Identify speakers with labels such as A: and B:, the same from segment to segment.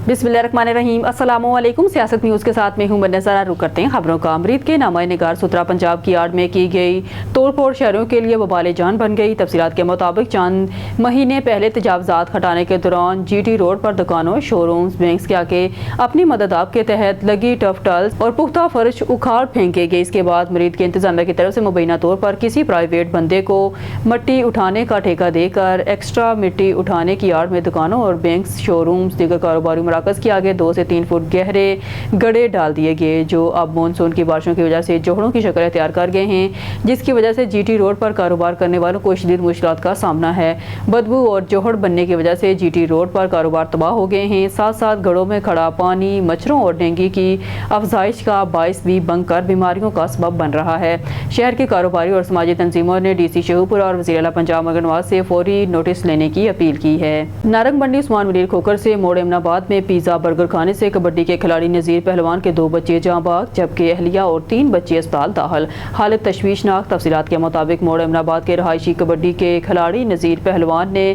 A: बिस्मिल्लाहिर्रहमानिर्रहीम। अस्सलामु अलैकुम। सियासत न्यूज़ के साथ में हूं नज़ारा। रुक करते हैं खबरों का। अमरीद के नामाए निगार सुतरा पंजाब की आड़ में की गई तोड़फोड़ शहरों के लिए वबाल जान बन गई। तफसीलात के मुताबिक चंद महीने पहले तजावजात हटाने के दौरान GT रोड पर दुकानों, शोरूम्स, बैंक्स के आगे अपनी मददाब के तहत लगी टफ टाइल्स और पुख्ता फर्श उखाड़ फेंके गए। इसके बाद अमरीद के इंतजामिया की तरफ से मुबैना तौर पर किसी प्राइवेट बंदे को मिट्टी उठाने का ठेका देकर एक्स्ट्रा मिट्टी उठाने की आड़ में दुकानों और बैंक्स, शोरूम्स, दीगर कारोबारी मराकज़ के आगे 2 से 3 फुट गहरे गड्ढे डाल दिए गए, जो अब मानसून की बारिशों की वजह से जोहड़ों की शक्ल तैयार कर गए हैं, जिसकी वजह से GT रोड पर कारोबार करने वालों को शदीद मुश्किलात का सामना है। बदबू और जोहड़ बनने की वजह से GT रोड पर कारोबार तबाह हो गए हैं। साथ साथ गढ़ों में खड़ा पानी मच्छरों और डेंगू की अफजाइश का बायस भी बनकर बीमारियों का सबब बन रहा है। शहर के कारोबारी और समाजी तंजीमों ने DC शेखुपुरा और वज़ीर आला पंजाब मगर नवाज से फौरी नोटिस लेने की अपील की है। नारंग मंडी उस्मान मुनीर खोखर से मोड़ एमनाबाद में पिज़्ज़ा बर्गर खाने से कबड्डी के खिलाड़ी नज़ीर पहलवान के 2 बच्चे जाँ बाग, जबकि अहलिया और 3 बच्चे अस्पताल दाखिल, हालत तशवीशनाक। तफसीलात के मुताबिक मोड़ एमनाबाद के रहायशी कबड्डी के खिलाड़ी नज़ीर पहलवान ने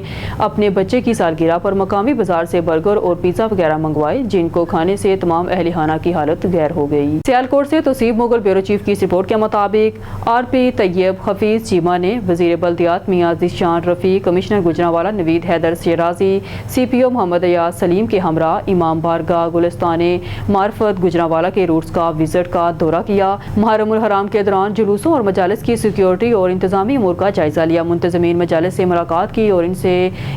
A: अपने बच्चे की सालगिरह पर मकामी बाजार से बर्गर और पिज़्ज़ा वगैरह मंगवाए, जिनको खाने से तमाम अहलिहाना की हालत गैर हो गई। सियालकोट से तोसीब मुगल ब्यूरो चीफ की रिपोर्ट के मुताबिक RP तैयब हफीज चीमा ने वज़ीर बल्दियात मियां ज़ीशान रफ़ी, कमिश्नर गुजरांवाला नवीद हैदर शराजी, CPO मोहम्मद अयाज सलीम के हमरा इमाम बारगाह गुलिस्तान मार्फत गुजरांवाला के रूट्स का विजिट का दौरा किया। मुहर्रमुल हराम के दौरान जुलूसों और मजालिस की सिक्योरिटी और इंतजामी अमूर का जायजा लिया। मुंतज़मीन मजालिस से मुलाकात की और इनसे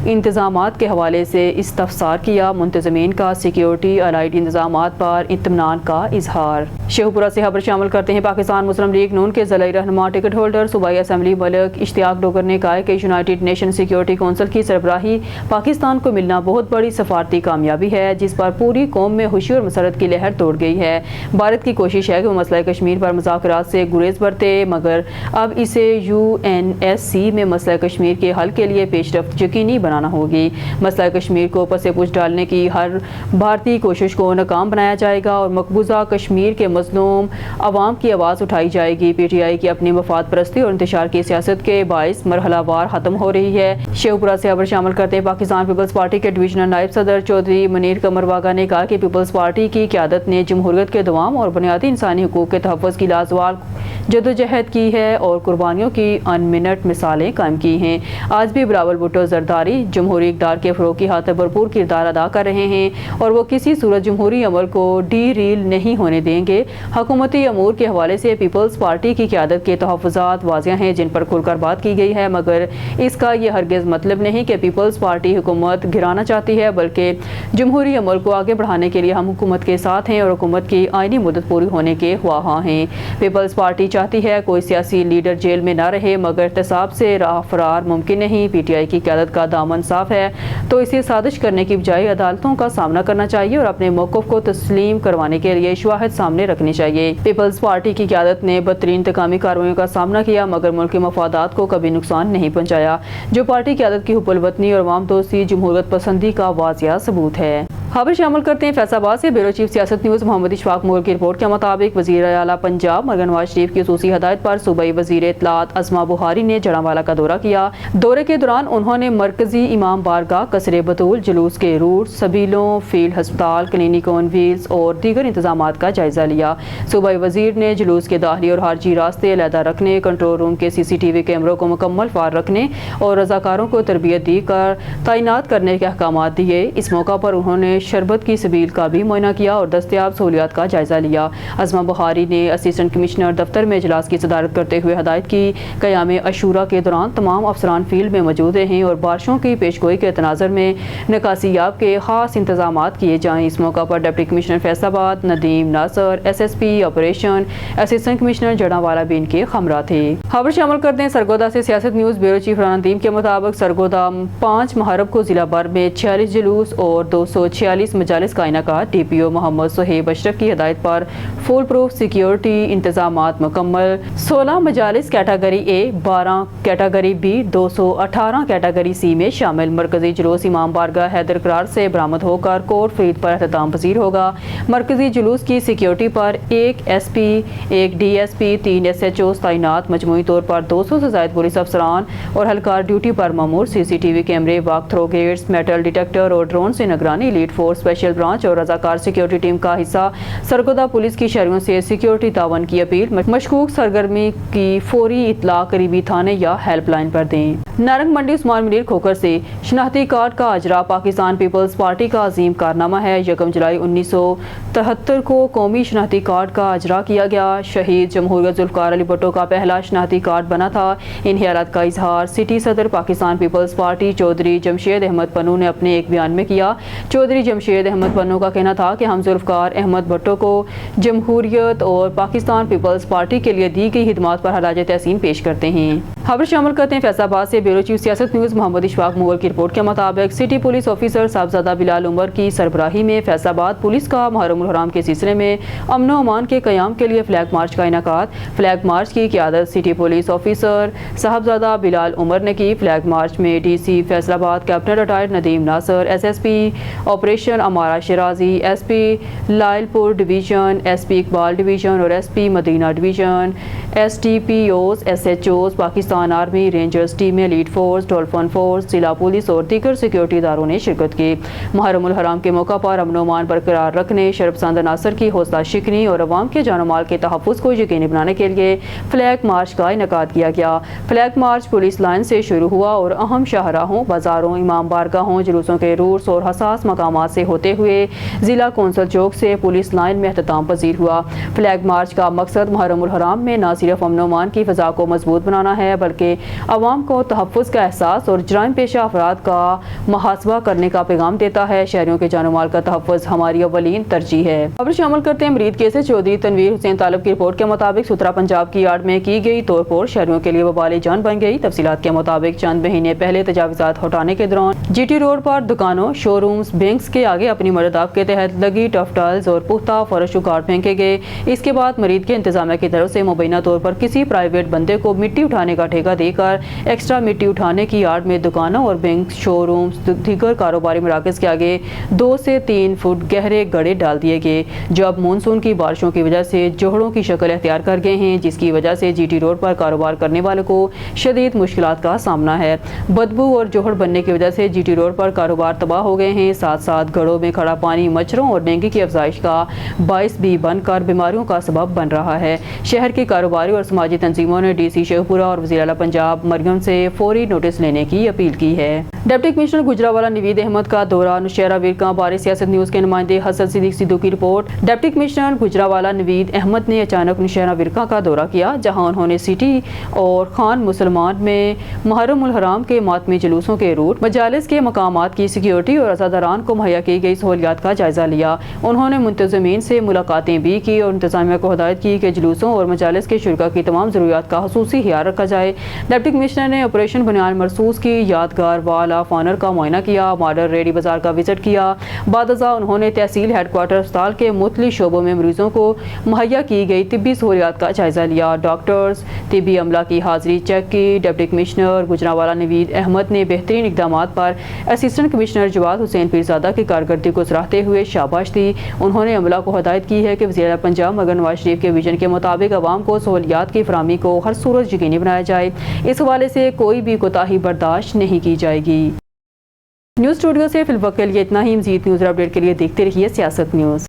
A: इंतजामात के हवाले से इस्तफसार किया। मुंतज़मीन का सिक्योरिटी अलाइड इंतजामात पर इत्मीनान का इजहार। शेखपुरा से खबर शामिल करते हैं। पाकिस्तान मुस्लिम लीग नून के ज़िला रहनुमा टिकट होल्डर सूबाई असम्बली मलिक इश्तियाक डोगर ने कहा कि यूनाइटेड नेशन सिक्योरिटी कौंसिल की सरबराही पाकिस्तान को मिलना बहुत बड़ी सफारती कामयाबी है, जिस पर पूरी कौम में खुशी और मसरत की लहर तोड़ गई है। भारत की कोशिश है कि वो मसला कश्मीर पर मुज़ाकरात से गुरेज बरते, मगर अब इसे UNSC में मसला कश्मीर के हल के लिए पेशरफ्त यकीनी बनाना होगी। मसला कश्मीर को पसे पुश डालने की हर भारतीय कोशिश को नाकाम बनाया जाएगा और मकबूजा कश्मीर के मजलूम अवाम की आवाज़ उठाई जाएगी। PTI की अपनी मफाद परस्ती और इंतशार की सियासत के बाइस मरहलावार ख़त्म हो रही है। शेखपुरा से खबर शामिल करते हैं। पाकिस्तान पीपल्स पार्टी के डिवीजनल नायब सदर चौधरी मुनीर कमर वागा ने कहा कि पीपल्स पार्टी की क़यादत ने जमहूरियत के दवाम और बुनियादी इंसानी हुकूक के तहफ़्फ़ुज़ की लाजवाब जदोजहद की है और कुर्बानियों की अनमिनट मिसालें कायम की हैं। आज भी बिलावल भुट्टो जरदारी जमहूरी इक़दार के फ़रोग़ की खातिर भरपूर किरदार अदा कर रहे हैं और वो किसी सूरत जमहूरी अमल को डीरील नहीं होने देंगे। हुकूमती अमूर के हवाले से पीपल्स पार्टी की क़यादत के तहफ़्फ़ुज़ात वाज़िह हैं, जिन पर खुलकर बात की गई है, मगर इसका ये हरगिज़ मतलब नहीं कि पीपल्स पार्टी हुकूमत गिराना चाहती है, बल्कि जमहूरी अमल को आगे बढ़ाने के लिए हम हुकूमत के साथ हैं और हुकूमत की आइनी मुद्दत पूरी होने के ख्वाहां हैं। पीपल्स पार्टी चाहती है कोई सियासी लीडर जेल में ना रहे, मगर एहतसाब से राह फरार मुमकिन नहीं। PTI की क़यादत का दामन साफ है, तो इसे साजिश करने की बजाय अदालतों का सामना करना चाहिए और अपने मौक़िफ़ को तस्लीम करवाने के लिए शवाहिद सामने रखनी चाहिए। पीपल्स पार्टी की क़यादत ने बदतरीन इंतकामी कार्रवाइयों का सामना किया, मगर मुल्क के मफादात को कभी नुकसान नहीं पहुँचाया, जो पार्टी क़यादत की हुब्बुल-वतनी और अवाम दोस्ती जमहूरियत पसंदी का वाज़िया सबूत है। खबर शामिल करते हैं फैसलाबाद से। ब्यूरो चीफ सियासत न्यूज़ मोहम्मद इशफाक मोर की रिपोर्ट के मुताबिक वज़ीर आला पंजाब मगर नवाज शरीफ की ख़ुसूसी हदायत पर सूबाई वज़ीर इत्तलात अज़मा बुहारी ने जड़ांवाला का दौरा किया। दौरे के दौरान उन्होंने मरकजी इमाम बारगाह, कसरे बतूल, जुलूस के रूट, सबीलों, फील्ड हस्पताल, क्लिनिक ऑन व्हील्स और दीगर इंतजामात का जायजा लिया। सूबाई वज़ीर ने जुलूस के दाखिली और खारजी रास्ते अलहदा रखने, कंट्रोल रूम के CCTV कैमरों को मुकम्मल फार रखने और रज़ाकारों को तरबियत दी कर तैनात करने के अहकाम दिए। इस मौका पर उन्होंने शरबत की सबील का भी मुआयना किया और दस्तयाब सहूलियात का जायजा लिया। अज़मा बुहारी ने असिस्टेंट कमिश्नर दफ्तर में इजलास की सदारत करते हुए हदायत की क़याम अशूरा के दौरान तमाम अफसरान फील्ड में मौजूद हैं और बारिशों की पेशगोई के तनाज़र में निकासियाब के खास इंतजामात किए जाएँ। इस मौका पर डिप्टी कमिश्नर फैसलाबाद नदीम नासर, SSP operation, assistant commissioner Jaranwala भी इनके हमरा थे। खबर शामिल करते हैं सरगोदा से। सियासत news bureau chief Rana Nadeem के मुताबिक सरगोदा 5 मुहर्रम को जिला भर में 46 जुलूस और 246 मजालिस का इनेकाद। DPO मोहम्मद सुहेब अशरफ की हिदायत पर फुल प्रूफ सिक्योरिटी इंतजामात मुकम्मल। 16 मजालिस category A, 12 category B, 218 category C में शामिल। मरकजी जुलूस इमाम बारगाह हैदर करार से बरामद होकर कोर्ट फरीद पर अख्ताम पजीर होगा। मरकजी जुलूस की सिक्योरिटी पर 1 SP, 1 DSP, 3 SHOs तैनात। मजमूई तौर पर 200 से ज़ायद पुलिस अफसरान और हल्कार ड्यूटी पर मामूर। CCTV कैमरे, walk through gates, metal detector और ड्रोन से निगरानी। लीड فورس اسپیشل برانچ اور رضاکار سیکیورٹی ٹیم کا حصہ سرگودہ پولیس کی شہریوں سے سیکیورٹی تعاون کی اپیل، مشکوک سرگرمی کی فوری اطلاع قریبی تھانے یا ہیلپ لائن پر دیں۔ نارنگ منڈی عثمان منیر کھوکھر سے شناختی کارڈ کا اجرا پاکستان پیپلز پارٹی کا عظیم کارنامہ ہے۔ 1 جولائی 1973 کو قومی شناختی کارڈ کا اجرا کیا گیا۔ شہید جمہوریت ذوالفقار علی بھٹو کا پہلا شناختی کارڈ بنا تھا۔ ان خیالات کا اظہار سٹی صدر پاکستان پیپلز پارٹی چودھری جمشید احمد پنو نے اپنے ایک بیان میں کیا۔ چودھری جمشید احمد پنو کا کہنا تھا کہ ہم ذوالفقار احمد بھٹو کو جمہوریت اور پاکستان پیپلز پارٹی کے لیے دی گئی خدمات پر خراج تحسین پیش کرتے ہیں۔ خبر شامل کرتے ہیں فیصل آباد سے بیورو چیف سیاست نیوز محمد اشفاق مغل کی رپورٹ کے مطابق city police officer Sahibzada Bilal عمر کی سربراہی میں فیصل آباد پولیس کا محرم الحرام کے سلسلے میں امن و امان کے قیام کے لیے فلیگ مارچ کا انعقاد۔ فلیگ مارچ کی قیادت city police officer Sahibzada Bilal Umar نے کی۔ فلیگ مارچ میں D C Faisalabad captain retired Nadeem Nasir, S S P operation Amara Shirazi, S P Lyallpur division, S P Iqbal division اور S P Madina division, S T P Os, S H Os, Pakistan army rangers ٹیمیں، lead force, dolphin force, ضلع police اور دیگر security اداروں نے شرکت کی۔ محرم الحرام کے موقع پر امن و امان برقرار رکھنے، شرپسند عناصر کی حوصلہ شکنی اور عوام کے جان و مال کے تحفظ کو یقینی بنانے کے لیے فلیگ مارچ کا انعقاد کیا گیا۔ فلیگ مارچ پولیس لائن سے شروع ہوا اور اہم شاہراہوں، بازاروں، امام بارگاہوں، جلوسوں کے روٹس اور حساس مقامات سے ہوتے ہوئے ضلع کونسل چوک سے پولیس لائن میں اختتام پذیر ہوا۔ فلیگ مارچ کا مقصد محرم الحرام میں نہ صرف امن و امان کی فضا کو مضبوط بنانا ہے بلکہ عوام کو تحفظ کا احساس اور جرائم پیشہ افراد کا محاسبہ کرنے کا پیغام دیتا ہے۔ شہریوں کے جان و مال کا تحفظ ہماری اولین ترجیح ہے۔ خبر شامل کرتے ہیں مرید کیس سے چودھری تنویر حسین طالب کی رپورٹ کے مطابق سترہ پنجاب کی یارڈ میں کی گئی توڑ پھوڑ شہریوں کے لیے وبال جان بن گئی۔ تفصیلات کے مطابق چند مہینے پہلے تجاوزات ہٹانے کے دوران جی ٹی روڈ پر دکانوں، شو رومز، بینکس کے آگے اپنی مرداب کے تحت لگی ٹف ٹائلز اور پختہ فرش اکھاڑ پھینکے گئے۔ اس کے بعد مرید کے انتظامیہ کی طرف سے مبینہ طور پر کسی پرائیویٹ بندے کو مٹی اٹھانے کا ٹھیکہ دے کر ایکسٹرا مٹی اٹھانے کی یارڈ میں دکانوں اور بینک، شو رومز، دیگر کاروباری مراکز کے آگے 2 سے 3 فٹ گہرے گڑھے ڈال دیے گئے جو اب مونسون کی بارشوں کی وجہ سے جوہڑوں کی شکل اختیار کر گئے ہیں، جس کی وجہ سے جی ٹی روڈ پر کاروبار کرنے والوں کو شدید مشکلات کا سامنا ہے۔ بدبو اور جوہڑ بننے کی وجہ سے جی ٹی روڈ پر کاروبار تباہ ہو گئے ہیں، ساتھ ساتھ گڑھوں میں کھڑا پانی مچھروں اور ڈینگی کی افزائش کا باعث بھی بن کر بیماریوں کا سبب بن رہا ہے۔ شہر کی کاروباری اور سماجی تنظیموں نے ڈی سی شیخپورہ اور وزیر اعلیٰ پنجاب مریم سے فوری نوٹس لینے کی اپیل کی ہے۔ ڈپٹی کمشنر گجرانوالہ نوید احمد کا دورہ نوشہرہ ورکاں بارے سیاست نیوز کے نمائندے حسن صدیق سدھو کی رپورٹ۔ ڈپٹی کمشنر گجرانوالہ نوید احمد نے اچانک نوشہرہ ورکاں کا دورہ کیا، جہاں انہوں نے سٹی اور خان مسلمان میں محرم الحرام کے ماتمی جلوسوں کے روٹ، مجالس کے مقامات کی سیکیورٹی اور عزاداران کو مہیا کی گئی سہولیات کا جائزہ لیا۔ انہوں نے منتظمین سے ملاقاتیں بھی کی اور انتظامیہ کو ہدایت کی کہ جلوسوں اور مجالس کے شرکاء کی تمام ضروریات کا خصوصی خیال رکھا جائے۔ ڈپٹی کمشنر نے آپریشن بنیان مرصوص کی یادگار وال آف آنر کا معائنہ کیا، ماڈل ریڈی بازار کا وزٹ کیا۔ بعد ازاں انہوں نے تحصیل ہیڈ کوارٹر اسپتال کے مختلف شعبوں میں مریضوں کو مہیا کی گئی طبی سہولیات کا جائزہ لیا۔ ڈاکٹرز، طبی عملہ کی حاضری چیک کی۔ ڈپٹی کمشنر گجرانوالہ نوید احمد نے بہترین اقدامات پر اسسٹنٹ کمشنر جواد حسین پیرزادہ کی کارکردگی کو سراہتے ہوئے شاباش دی۔ انہوں نے عملہ کو ہدایت کی ہے کہ وزیر اعلیٰ پنجاب مریم نواز شریف کے ویژن کے مطابق عوام کو سہولیات کی فراہمی کو ہر صورت یقینی بنایا جائے۔ اس حوالے سے کوئی بھی کوتاہی برداشت نہیں کی جائے گی۔ نیوز اسٹوڈیو سے فی الوقت کے لیے اتنا ہی۔ مزید نیوز اپڈیٹ کے لیے دیکھتے رہیے سیاست نیوز۔